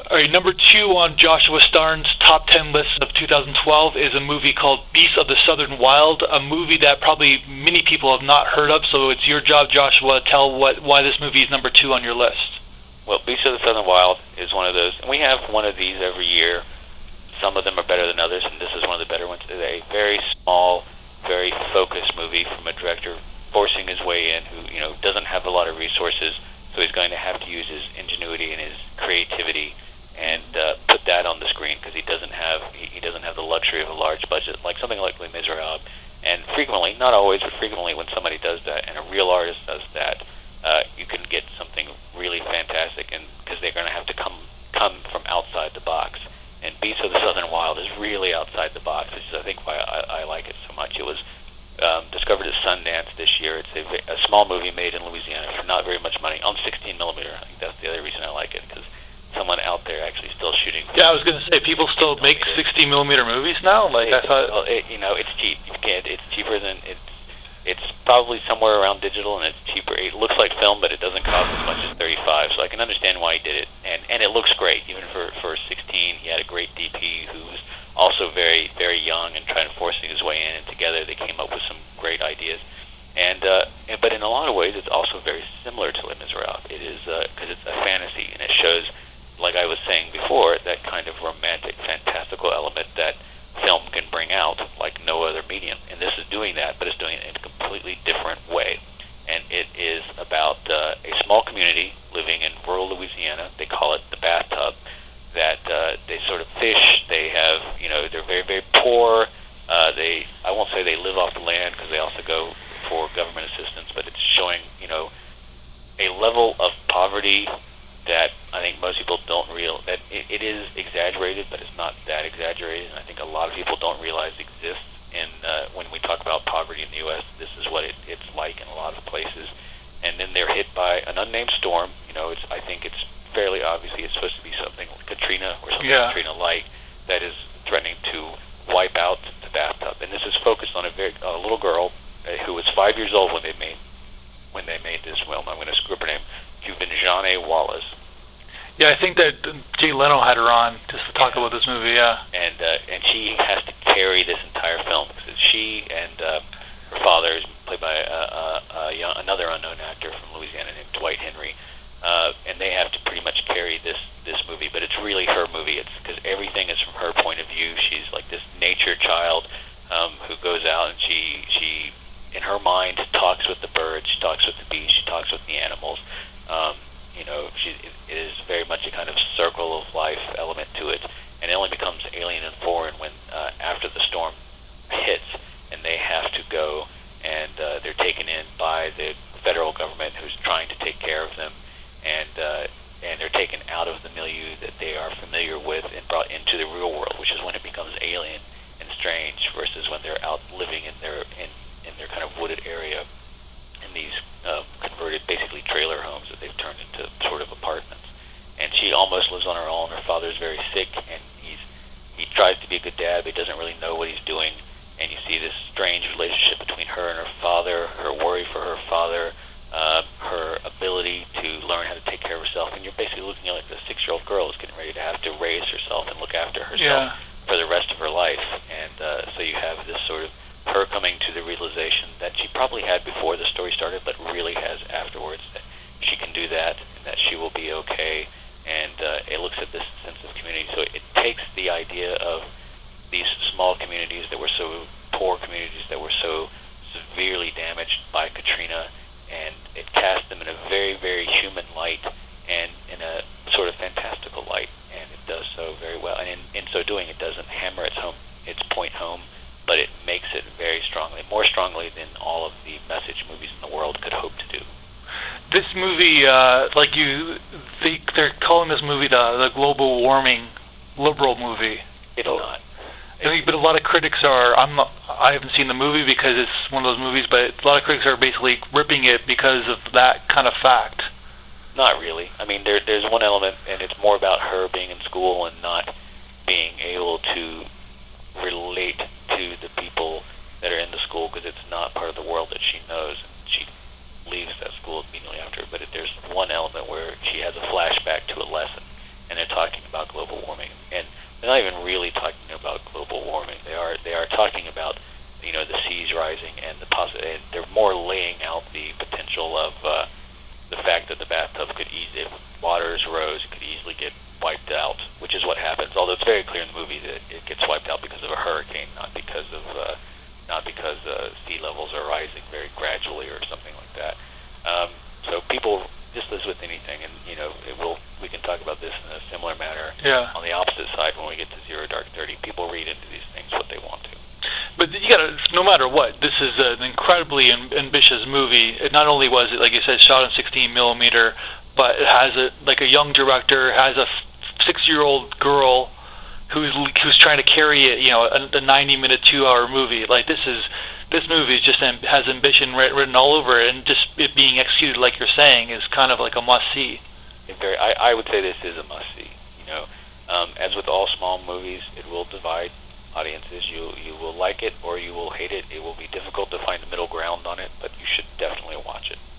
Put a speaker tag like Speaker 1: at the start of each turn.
Speaker 1: All right, number 2 on Joshua Starnes' top 10 list of 2012 is a movie called Beasts of the Southern Wild, a movie that probably many people have not heard of, so it's your job, Joshua, to tell why this movie is number 2 on your list.
Speaker 2: Well, Beasts of the Southern Wild is one of those, and we have one of these every year. Some of them are better than others, and this is one of the better ones. It's a very small, very focused movie from a director forcing his way in who, doesn't have a lot of resources, so he's going to have to use his ingenuity and his creativity and put that on the screen because he doesn't have the luxury of a large budget like something like Les Miserables. And frequently, not always, but frequently when somebody does that and a real artist does that, you can get something really fantastic, and because they're going to have to come from outside the box. And Beasts of the Southern Wild is really outside the box, which is I think why I like it so much. It was discovered at Sundance this year. It's a small movie made in Louisiana for not very much money on 16 millimeter. I think that's the other reason I like it, because someone out there actually still shooting.
Speaker 1: Yeah, I was going to say, people still make 60 millimeter movies now. Like I thought,
Speaker 2: well, it's cheap. You can't. It's cheaper than it's probably somewhere around digital, and it's cheaper. It looks like film, but it doesn't cost as much as 35. So I can understand why he did it, and it looks great even for 16. He had a great DP who was also very, very young and trying to forcing his way in, and together they came up with some great ideas. But in a lot of ways, it's also very similar to Les Miserables. It is because it's a fantasy, and it shows, like I was saying before, that kind of romantic, fantastical element that film can bring out like no other medium. And this is doing that, but it's doing it in a completely different way. And it is about a small community living in rural Louisiana. They call it the bathtub. That they sort of fish. They have, they're very, very poor. I won't say they live off the land because they also go for government assistance, but it's showing, a level of poverty that I think most people don't realize. That it is exaggerated, but it's not that exaggerated. And I think a lot of people don't realize exists. And when we talk about poverty in the U.S., this is what it's like in a lot of places. And then they're hit by an unnamed storm. I think it's fairly obviously it's supposed to be something like Katrina or something Katrina-like that is threatening to wipe out the bathtub. And this is focused on a little girl who was 5 years old when they made this film. I'm going to screw up her name, Quvenzhané Wallis.
Speaker 1: Yeah, I think that Jay Leno had her on just to talk about this movie. Yeah,
Speaker 2: and she has to carry this entire film because she and her father is played by another unknown actor from Louisiana named Dwight, and they have to pretty much carry this movie. But it's really her movie. It's because everything is from her point of view. She's like this nature child who goes out and she in her mind talks with the birds, she talks with the bees, she talks with the animals. It is very much a kind of circle of life element to it, and it only becomes alien and foreign when after the storm hits and they have to go and they're taken in by the federal government who's trying to take care of them, and they're taken out of the milieu that they are familiar with and brought into the real world, which is when it becomes alien and strange versus when they're out living in their kind of wooded area in these converted basically trailer homes that they've turned into sort of apartments. And she almost lives on her own. Her father's very sick, and he tries to be a good dad, but he doesn't really know what he's doing. And you see this strange relationship between her and her father, her worry for her father, her ability to learn how to take care of herself. And you're basically looking at like a 6-year-old girl who's getting ready to have to raise herself and look after herself for the rest of her life. And so you have this sort of her coming to the realization that she probably had before the story started, but really has afterwards, that she can do that and that she will be okay. And it looks at this sense of community. So it takes the idea of these small communities that were so poor communities that were so severely damaged by Katrina, and it casts them in a very, very human light and in a sort of fantastical light, and it does so very well. And in so doing, it doesn't hammer its point home, but it makes it very strongly, more strongly than all of the message movies in the world could hope to do.
Speaker 1: This movie, they're calling this movie the global warming liberal movie.
Speaker 2: It's not.
Speaker 1: But a lot of critics are. I haven't seen the movie because it's one of those movies, but a lot of critics are basically ripping it because of that kind of fact.
Speaker 2: Not really. I mean, there's one element, and it's more about her being in school and not being able to relate to the people that are in the school because it's not part of the world that she knows. She leaves that school immediately after. But there's one element where she has a flashback to a lesson, and they're talking about they're not even really talking about global warming. They are talking about, you know, the seas rising and and they're more laying out the potential of the fact that the bathtub could if waters rose, it could easily get wiped out, which is what happens. Although it's very clear in the movie that it gets wiped out because of a hurricane, not because sea levels are rising very gradually or something like that. So people, just as with anything, and you know, we can talk about this in a similar manner.
Speaker 1: Yeah.
Speaker 2: On the opposite side, when we get to Zero Dark 30, people read into these things what they want to.
Speaker 1: But you gotta, no matter what, this is an incredibly ambitious movie. It not only was it, like you said, shot on 16 millimeter, but it has a young director, has a 6-year-old girl who's trying to carry it, you know, a 90-minute, 2-hour movie. Like this movie just has ambition written all over it, and just it being executed like you're saying is kind of like a must-see.
Speaker 2: I would say this is a must-see. You know, as with all small movies, it will divide audiences. You will like it or you will hate it. It will be difficult to find the middle ground on it.